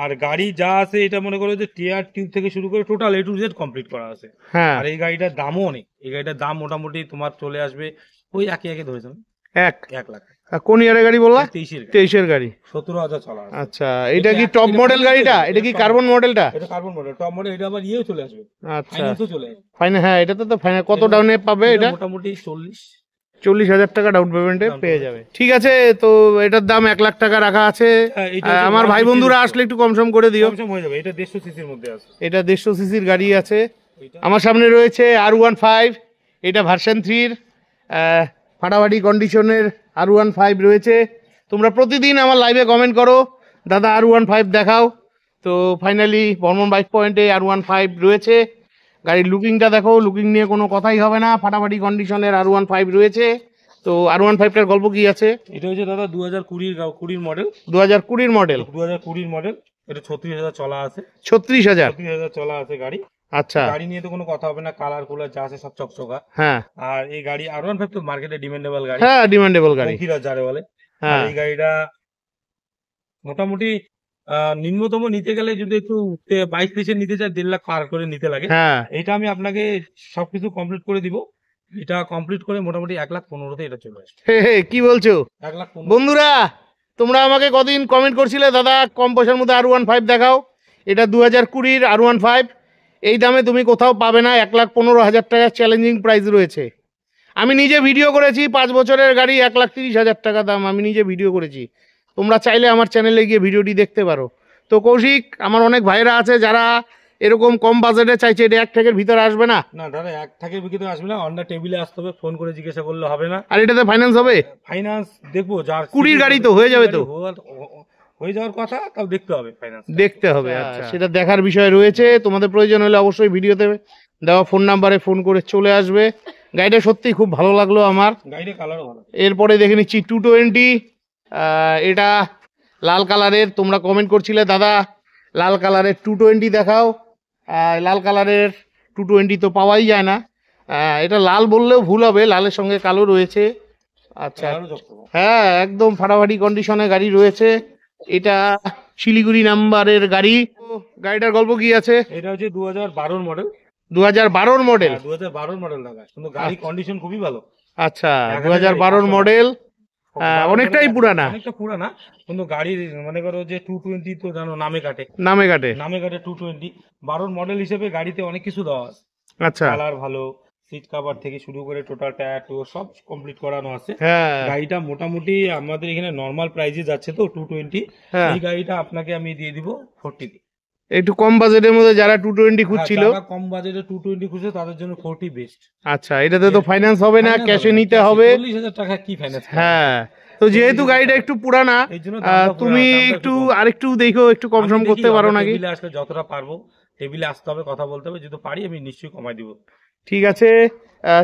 আর গাড়ি যা আছে এটা মনে করো যে টিয়ার টিউব থেকে শুরু করে total A to Z complete করা আছে। হ্যাঁ, আর এই গাড়িটার দামও অনেক। এই গাড়িটার দাম মোটামুটি তোমার চলে আসবে ওই একে ধরেছেন 1 লাখ। কোন ইয়ারের গাড়ি বললা? 23 এর গাড়ি, 17,000 চলা। আচ্ছা, এটা কি টপ মডেল গাড়িটা? এটা কি কার্বন মডেলটা? এটা কার্বন মডেল, টপ মডেল। এটা আবার ইয়েও চলে আসবে, আচ্ছা, ফাইন্যান্সও চলে আসবে। ফাইনাল, হ্যাঁ, এটাতে তো ফাইনাল কত ডাউনে পাবে? এটা মোটামুটি 40,000 টাকা ডাউন পেমেন্টে পেয়ে যাবে। ঠিক আছে, তো এটার দাম 1 লাখ টাকা রাখা আছে। আমার ভাই বন্ধুরা আসলে একটু কম সম করে দিও। কম হয়ে যাবে। এটা 150 সিসির মধ্যে আছে। এটা 150 সিসির গাড়ি আছে। আমার সামনে রয়েছে R15। এটা ভার্সন 3 ফাটাফাটি কন্ডিশনের R15 রয়েছে। তোমরা প্রতিদিন আমার লাইভে কমেন্ট করো, দাদা R15 দেখাও। তো ফাইনালি বর্মন বাইক পয়েন্টে R15 রয়েছে। গাড়ির লুকিংটা দেখো, লুকিং নিয়ে কোনো কথাই হবে না, ফাটাফাটি কন্ডিশনের R15 রয়েছে। তো R15টার গল্প কি আছে? এটা হচ্ছে দাদা 2020 মডেল। 2020 মডেল। 2020 মডেল। এটা 36,000 চলা আছে। 36,000 চলা আছে গাড়ি। আচ্ছা, গাড়ি নিয়ে তো কোনো কথা হবে না, কালার কুলার যা আছে সব চকচকা। হ্যাঁ, আর এই গাড়ি R15 তো মার্কেটে ডিমান্ডেবল গাড়ি। হ্যাঁ, ডিমান্ডেবল গাড়ি, যারে বলে। হ্যাঁ, এই গাড়িটা মোটামুটি নিম্নতম নিতে গেলে যদি একটু 22-23 নিতে চাই 1.5 লাখ পার করে নিতে লাগে। হ্যাঁ, এটা আমি আপনাকে সবকিছু কমপ্লিট করে দিব। এটা কমপ্লিট করে মোটামুটি 1,15,000-তে এটা চলে আসবে। কি বলছো? 1,15,000। বন্ধুরা, তোমরা আমাকে কদিন কমেন্ট করছিলে দাদা কম পয়সার মধ্যে R15 দেখাও। এটা 2020 R15। এই দামে তুমি কোথাও পাবে না। 1,15,000 টাকা চ্যালেঞ্জিং প্রাইস রয়েছে। আমি নিজে ভিডিও করেছি, 5 বছরের গাড়ি 1,30,000 টাকা দাম, আমি নিজে ভিডিও করেছি। তোমরা চাইলে আমার চ্যানেলে গিয়ে ভিডিওটি দেখতে পারো। তো কৌশিক, আমার অনেক ভাইরা আছে যারা এরকম কম বাজেটে চাইছে, এটা 1 লাখের ভিতরে আসবে না? না দাদা, 1 লাখের ভিতরে আসবে না। অনটা টেবিলে আসতে হবে, ফোন করে জিজ্ঞাসা করলে হবে না। আর এটাতে ফাইন্যান্স হবে? ফাইন্যান্স দেখবো, যার 20 গাড়ি তো হয়ে যাবে, তো হয়ে যাওয়ার কথা, তাও দেখতে হবে, ফাইন্যান্স দেখতে হবে। আচ্ছা, সেটা দেখার বিষয় রয়েছে। তোমাদের প্রয়োজন হলে অবশ্যই ভিডিওতে দেওয়া ফোন নাম্বারে ফোন করে চলে আসবে। গাড়িটা সত্যি খুব ভালো লাগলো আমার। গাড়ির কালারও ভালো। এরপরে দেখে নিচ্ছি 220। এটা লাল কালারের। তোমরা কমেন্ট করছিলে দাদা লাল কালারের 220 দেখাও। লাল কালারের 220 তো পাওয়াই যায় না। এটা লাল বললেও ভুল হবে, লালের সঙ্গে কালো রয়েছে। আচ্ছা, হ্যাঁ, একদম ফাটাফাটি কন্ডিশনে গাড়ি রয়েছে। এটা শিলিগুড়ি নাম্বারের গাড়ি। গাড়িটার গল্প কি আছে? এটা হচ্ছে 2012 মডেল। 2012 মডেল? 2012 মডেল দাদা, কিন্তু গাড়ি কন্ডিশন খুবই ভালো। আচ্ছা, 2012 মডেল, অনেকটাই পুরানা। অনেকটা পুরানা, কিন্তু গাড়ির মনে করো যে 220 তো জানো নামে কাটে। 220 12 মডেল হিসেবে গাড়িতে অনেক কিছু দেওয়া আছে। আচ্ছা, কালার ভালো, সিট কভার থেকে শুরু করে টোটাল টায়ার টু সব কমপ্লিট করানো আছে। হ্যাঁ, গাড়িটা মোটামুটি আমাদের এখানে নরমাল প্রাইসে যাচ্ছে তো 220। এই গাড়িটা আপনাকে আমি দিয়ে দিব 40 দিয়ে। একটু কম বাজেটের মধ্যে যারা 220 খুঁজছিল, কম বাজেটে 220 খুঁজছে তাদের জন্য 40 বেস্ট। আচ্ছা, এটাতে তো ফাইন্যান্স হবে না, ক্যাশে নিতে হবে। 40,000 টাকা কি ফাইন্যান্স? হ্যাঁ, তো যেহেতু গাড়িটা একটু পুরানা, তুমি একটু আরেকটু দেখো, একটু কম সম করতে পারো নাকি? টেবিলে আসলে যতটা পারবো, টেবিলে আসতে হবে, কথা বলতে হবে, যদি পারি আমি নিশ্চয়ই কমাই দিব। ঠিক আছে,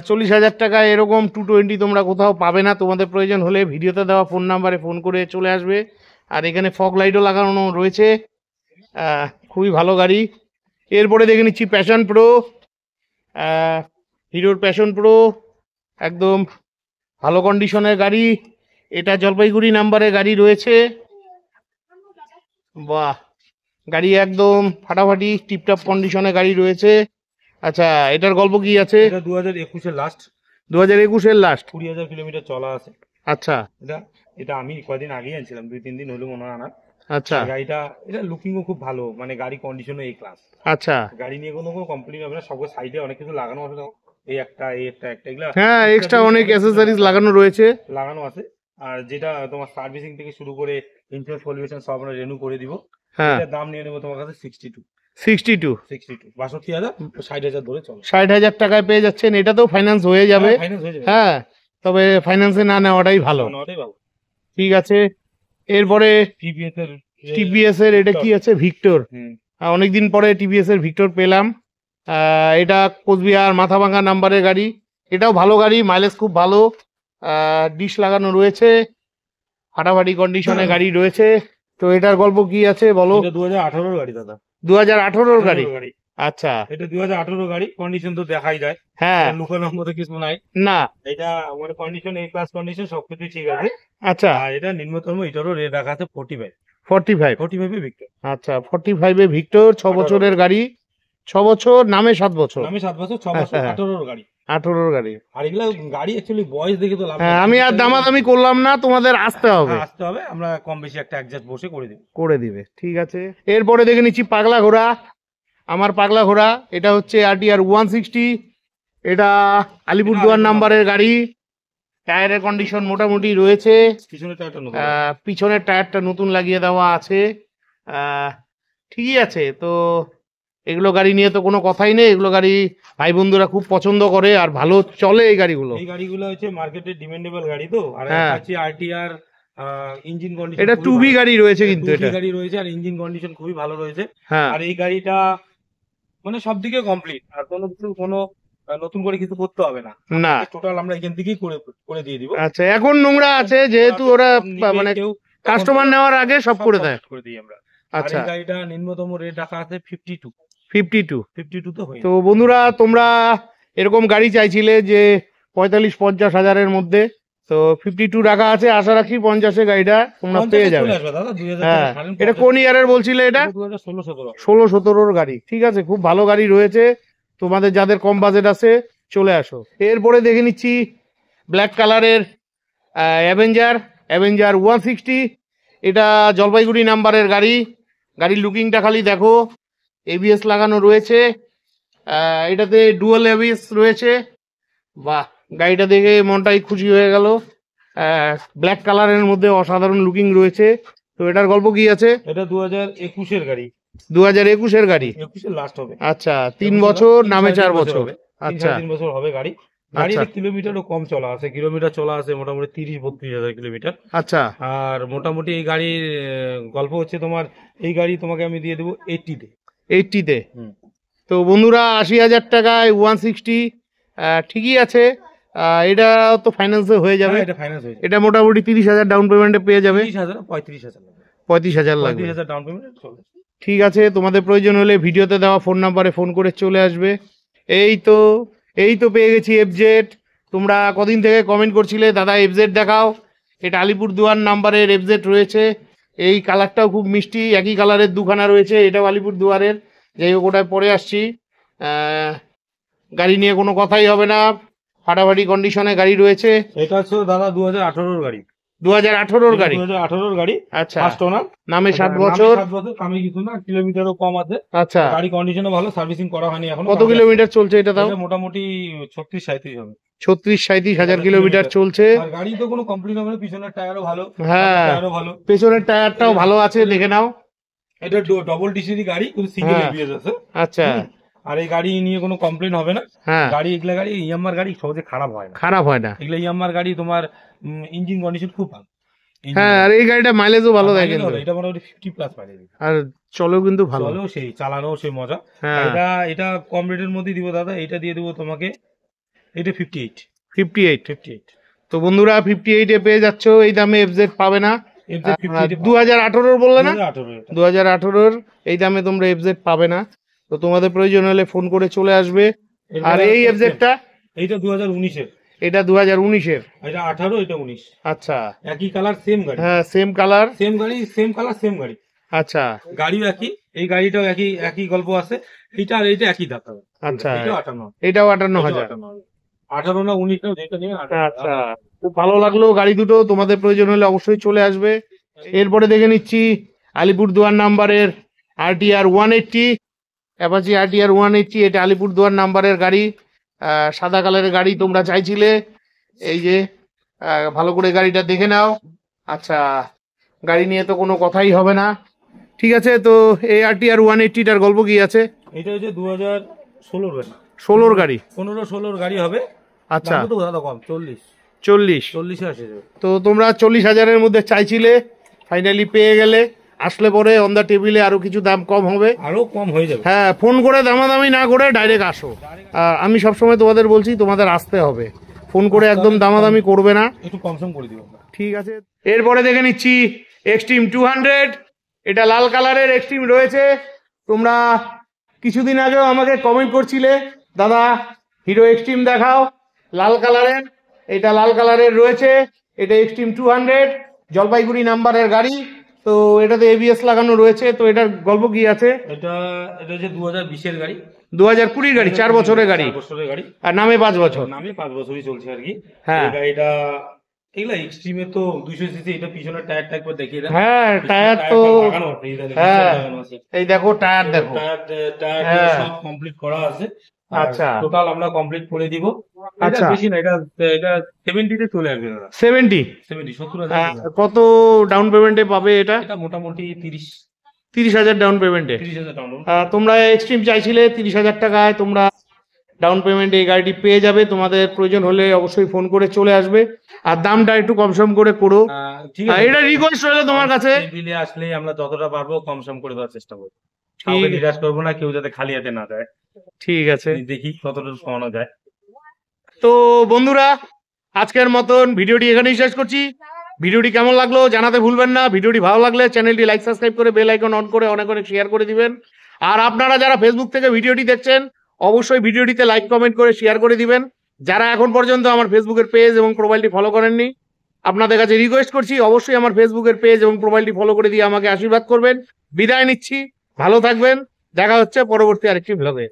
40,000 টাকা এরকম 220 তোমরা কোথাও পাবে না। তোমাদের প্রয়োজন হলে ভিডিওতে দেওয়া ফোন নাম্বারে ফোন করে চলে আসবে। আর এখানে ফগ লাইটও লাগানো রয়েছে, খুবই ভালো গাড়ি। এরপরে দেখে নিচ্ছি প্যাশন প্রো। হিরোর প্যাশন প্রো একদম ভালো কন্ডিশনের গাড়ি। এটা জলপাইগুড়ি নাম্বারে গাড়ি রয়েছে। বাহ, গাড়ি একদম ফাটাফাটি টিপটপ কন্ডিশনে গাড়ি রয়েছে। আচ্ছা, এটার গল্প কি আছে? এটা 2021-এর লাস্ট, 2021-এর লাস্ট, 20,000 কিলোমিটার চলা আছে। আচ্ছা এটা এটা আমি কয়দিন আগেই আনছিলাম, 2-3 দিন হলো মনে হয় আনা। আচ্ছা আর গাড়িটা এটা লুকিংও খুব ভালো, মানে গাড়ি কন্ডিশনও এই ক্লাস। আচ্ছা। গাড়ি নিয়ে কোনো কমপ্লেন হবে না, সব সাইডে অনেক কিছু লাগানো আছে, এই একটা এগুলা হ্যাঁ, এক্সট্রা অনেক অ্যাসেসরিজ লাগানো রয়েছে। লাগানো আছে। আর যেটা তোমার সার্ভিসিং থেকে শুরু করে ইন্স্যুরেন্স সলিউশন সব আমরা রেনু করে দিব। হ্যাঁ, এটার দাম নিয়ে নেবো তোমার কাছে 62 62 62 60,000 ধরে চলো। 60,000 টাকায় পেয়ে যাচ্ছেন। এটাতেও ফাইন্যান্স হয়ে যাবে। ফাইন্যান্স হয়ে যাবে। হ্যাঁ, তবে ফাইন্যান্সে না নেওয়াটাই ভালো। ওটাই ভালো। ঠিক আছে, এরপরে টিভিএস এর টিভিএস এর এটা কি আছে? ভিক্টর। অনেকদিন পরে টিভিএস এর ভিক্টর পেলাম। এটা কোচবিহার মাথাভাঙা নাম্বারের গাড়ি। এটাও ভালো গাড়ি, মাইলেজ খুব ভালো। ডিশ লাগানো রয়েছে, ফাটাফাটি কন্ডিশনে গাড়ি রয়েছে। তো এটার গল্প কি আছে বলো? এটা 2018 গাড়ি দাদা, 2018 গাড়ি। আচ্ছা, এটা 2018 গাড়ি। কন্ডিশন তো দেখাই যায়, হ্যাঁ, লুকানোর মতো কিছু নাই না। এটা মানে কন্ডিশন, এই ক্লাস কন্ডিশন সবকিছু ঠিক আছে। আচ্ছা, আর এটা নিম্নতম এটারও রেট রাখা আছে 45 45। 45 এ বিক্রি। আচ্ছা, 45 এ ভিক্টর, 6 বছরের গাড়ি। 6 বছর নামে 7 বছর, আমি 7 বছর, 6 বছর, 18 গাড়ি। 18 গাড়ি। আর এগুলা গাড়ি অ্যাকচুয়ালি বয়স দেখে তো লাভ হ্যাঁ, আমি আর দামাদামি করলাম না, তোমাদের আসতে হবে। আসতে হবে, আমরা কম বেশি একটা অ্যাডজাস্ট বসে করে দিবে। ঠিক আছে, এরপরে দেখে নিচ্ছি পাগলা ঘোড়া। আমার পাগলা ঘোড়া, এটা হচ্ছে RTR 160। এটা আলিপুরদুয়ার নাম্বারের গাড়ি। টায়ারের কন্ডিশন মোটামুটি রয়েছে। পিছনের টায়ারটা নতুন, পিছনের টায়ারটা নতুন লাগিয়ে দেওয়া আছে। ঠিকই আছে। তো এগুলো গাড়ি নিয়ে তো কোনো কথাই নেই। এগুলো গাড়ি ভাই বন্ধুরা খুব পছন্দ করে আর ভালো চলে এই গাড়িগুলো। এই গাড়িগুলো হচ্ছে মার্কেটের ডিমান্ডেবল গাড়ি। তো আর হ্যাঁ, হচ্ছে RTR ইঞ্জিন কন্ডিশন, এটা 2B গাড়ি রয়েছে কিন্তু, এটা গাড়ি রয়েছে আর ইঞ্জিন কন্ডিশন খুবই ভালো রয়েছে। হ্যাঁ, আর এই গাড়িটা মানে সব দিকে কমপ্লিট, আর কোনো নতুন করে কিছু করতে হবে না, না টোটাল আমরা এখান থেকেই করে দিয়ে দিব। আচ্ছা, এখন নোংরা আছে যেহেতু ওরা মানে কাস্টমার নেওয়ার আগে সব করে দেয়, করে দিই আমরা। আচ্ছা, এই গাড়িটা নিম্নতম রেট রাখা আছে 52 তো হয়ে তো বন্ধুরা, তোমরা এরকম গাড়ি চাইছিলে যে 45-50 হাজারের মধ্যে, তো 52 রাখা আছে। আশা রাখি 50-এ গাড়িটা তোমরা পেয়ে যাবে। হ্যাঁ, এটা কোন ইয়ারের বলছিলে? এটা 16-17 গাড়ি। ঠিক আছে, খুব ভালো গাড়ি রয়েছে। তোমাদের যাদের কম বাজেট আছে চলে আসো। এরপরে দেখে নিচ্ছি ব্ল্যাক কালারের অ্যাভেঞ্জার 160। এটা জলপাইগুড়ি নাম্বারের গাড়ি। গাড়ির লুকিংটা খালি দেখো, ABS লাগানো রয়েছে। এটাতে ডুয়াল ABS রয়েছে। বাহ, গাড়িটা দেখে মনটাই খুশি হয়ে গেল। ব্ল্যাক কালারের মধ্যে অসাধারণ লুকিং রয়েছে। তো এটার গল্প কি আছে? এটা 2021-এর গাড়ি। 2021-এর গাড়ি, 21-এর লাস্ট হবে। আচ্ছা, 3 বছর নামে 4 বছর। আচ্ছা, 3 বছর হবে গাড়ি। গাড়ির কিলোমিটারও কম চলা আছে, কিলোমিটার চলা আছে মোটামুটি 30-32 হাজার কিলোমিটার। আচ্ছা, আর মোটামুটি এই গাড়ির গল্প হচ্ছে তোমার, এই গাড়ি তোমাকে আমি দিয়ে দেবো 80-তে। তো বন্ধুরা, 80,000 টাকায় 160 ঠিকই আছে। এটা তো ফাইন্যান্সে হয়ে যাবে। এটা মোটামুটি 30,000 ডাউন পেমেন্টে পেয়ে যাবে। 35,000 লাগবে ডাউন পেমেন্ট চলে। ঠিক আছে, তোমাদের প্রয়োজন হলে ভিডিওতে দেওয়া ফোন নাম্বারে ফোন করে চলে আসবে। এই তো পেয়ে গেছি FZ। তোমরা কদিন থেকে কমেন্ট করছিলে দাদা FZ দেখাও। এটা আলিপুরদুয়ার নাম্বারের FZ রয়েছে। এই কালারটাও খুব মিষ্টি, একই কালারের দুখানা রয়েছে। এটাও আলিপুরদুয়ারের। যাই হোক, ওটায় পরে আসছি। গাড়ি নিয়ে কোনো কথাই হবে না, ফাটাফাটি কন্ডিশনে গাড়ি রয়েছে। এটা হচ্ছে দাদা 2018-এর গাড়ি। 2018-এর গাড়ি। 2018-এর গাড়ি। আচ্ছা, ফার্স্ট ওনার, নামে 7 বছর। কামে কিছু না, কিলোমিটারও কম আছে। আচ্ছা, গাড়ি কন্ডিশনও ভালো, সার্ভিসিং করা হয়নি এখনো। কত কিলোমিটার চলছে এটা? তাও মোটামুটি 36-37 হবে। 36-37 হাজার কিলোমিটার চলছে। আর গাড়ি তো কোনো কমপ্লেইন হবে না, পিছনের টায়ারও ভালো। হ্যাঁ, পেছনের টায়ারটাও ভালো আছে, দেখে নাও। এটা ডবল ডিসির গাড়ি, কিন্তু সিঙ্গেল ABS আছে। আচ্ছা, আর এই গাড়ি নিয়ে কোনো কমপ্লেন হবে না। গাড়ি এগুলা গাড়ি ইয়ামার গাড়ি সহজে খারাপ হয় না। এগুলা ইয়ামার গাড়ি, তোমার ইঞ্জিন কন্ডিশন খুব ভালো। হ্যাঁ, আর এই গাড়িটা মাইলেজও ভালো দেয় কিন্তু। এটা মোটামুটি 50+ মাইলেজ। আর চলেও কিন্তু ভালো, সেই চালানো সেই মজা। এটা কম রেটের মধ্যে দিব দাদা। এটা দিয়ে দেবো তোমাকে, এটা 58। তো বন্ধুরা, 58-এ পেয়ে যাচ্ছ। এই দামে FZ পাবে না। 2018 বললে না? 2018-র এই দামে তোমরা FZ পাবে না। তো তোমাদের প্রয়োজন হলে ফোন করে চলে আসবে। আর এই FZ-টা, এইটা 2019-এর। এটা 2019-এর। এটা 18, এটা 19। আচ্ছা, একই কালার, সেম গাড়ি। হ্যাঁ, সেম কালার, সেম গাড়ি। আচ্ছা গাড়িও একই, এই গাড়িটাও একই একই গল্প আছে। এটা আর এইটা একই দাম। আচ্ছা, এটাও 58, এটাও 58,000। 18 না 19, যেটা নিয়ে আচ্ছা, খুব ভালো লাগলো। গাড়ি দুটো তোমাদের প্রয়োজন হলে অবশ্যই চলে আসবে। এরপরে দেখে নিচ্ছি আলিপুরদুয়ার নাম্বারের RTR 180, অ্যাপাচি RTR 180। এটা আলিপুরদুয়ার নাম্বারের গাড়ি, সাদা কালারের গাড়ি তোমরা চাইছিলে। এই যে ভালো করে গাড়িটা দেখে নাও। আচ্ছা, গাড়ি নিয়ে তো কোনো কথাই হবে না। ঠিক আছে, তো এই RTR 180টার গল্প কি আছে? এটা হচ্ছে 2016 গাড়ি, 16 গাড়ি, 15-16 গাড়ি হবে। আচ্ছা, দাম তো দাদা কম, 40 40 আসে যাবে। তো তোমরা 40,000-এর মধ্যে চাইছিলে, ফাইনালি পেয়ে গেলে। আসলে পরে অন দ্য টেবিলে আরো কিছু দাম কম হবে, আরো কম হয়ে যাবে। হ্যাঁ, ফোন করে দামাদামি না করে ডাইরেক্ট আসো। আমি সবসময় তোমাদের বলছি তোমাদের আসতে হবে, ফোন করে একদম দামাদামি করবে না। একটু কম সম করে দিব। ঠিক আছে, এরপরে দেখে নিচ্ছি এক্সট্রিম 200। এটা লাল কালারের এক্সট্রিম রয়েছে। তোমরা কিছুদিন আগেও আমাকে কমেন্ট করছিলে, দাদা হিরো এক্সট্রিম দেখাও লাল কালারের। এটা লাল কালারের রয়েছে, এটা এক্সট্রিম 200, জলপাইগুড়ি নাম্বারের গাড়ি। তো এটাতে ABS লাগানো রয়েছে। তো এটার গল্প কি আছে? এটা হচ্ছে 2020-এর গাড়ি, 2020 গাড়ি, 4 বছরের গাড়ি, 4 বছরের গাড়ি, আর নামে 5 বছর। নামে 5 বছরই চলছে আর কি। হ্যাঁ, এই গাড়িটা এগুলা এক্সট্রিমে তো 200 সিসি। এটা পিছনের টায়ারটা একবার দেখিয়ে দেন। হ্যাঁ, টায়ার তো, লাগানো আছে, এই দেখেন, হ্যাঁ, লাগানো আছে। এই দেখো টায়ার দেখো, টায়ার হ্যাঁ, সব কমপ্লিট করা আছে। আচ্ছা, টোটাল আমরা কমপ্লিট করে দিব। এটা আচ্ছা, বেশি না, এটা 70 তে চলে আসবে দাদা। 70। 70 কত ডাউন পেমেন্টে পাবে এটা? এটা মোটামুটি 30,000 ডাউন পেমেন্টে। 30,000 ডাউন। তোমরা এক্সট্রিম চাইছিলে, 30,000 টাকায় তোমরা ডাউন পেমেন্টে এই গাড়িটি পেয়ে যাবে। তোমাদের প্রয়োজন হলে অবশ্যই ফোন করে চলে আসবে, আর দামটা একটু কমসম করে করো। ঠিক আছে, এটা রিকোয়েস্ট রইলো তোমার কাছে। টেবিলে আসলে আমরা যতটা পারবো কম সম করে দেওয়ার চেষ্টা করবো। ঠিক কাউকে নিরাশ করবো না, কেউ যাতে খালি হাতে না যায়। ঠিক আছে, দেখি কতটুকু কমানো যায়। তো বন্ধুরা, আজকের মতন ভিডিওটি এখানেই শেষ করছি। ভিডিওটি কেমন লাগলো জানাতে ভুলবেন না। ভিডিওটি ভালো লাগলে চ্যানেলটি লাইক সাবস্ক্রাইব করে বেল আইকন অন করে অনেক অনেক শেয়ার করে দিবেন। আর আপনারা যারা ফেসবুক থেকে ভিডিওটি দেখছেন, অবশ্যই ভিডিওটিতে লাইক কমেন্ট করে শেয়ার করে দিবেন। যারা এখন পর্যন্ত আমার ফেসবুকের পেজ এবং প্রোফাইলটি ফলো করেননি, আপনাদের কাছে রিকোয়েস্ট করছি অবশ্যই আমার ফেসবুকের পেজ এবং প্রোফাইলটি ফলো করে দিয়ে আমাকে আশীর্বাদ করবেন। বিদায় নিচ্ছি, ভালো থাকবেন, দেখা হচ্ছে পরবর্তী আরেকটি ভ্লগে।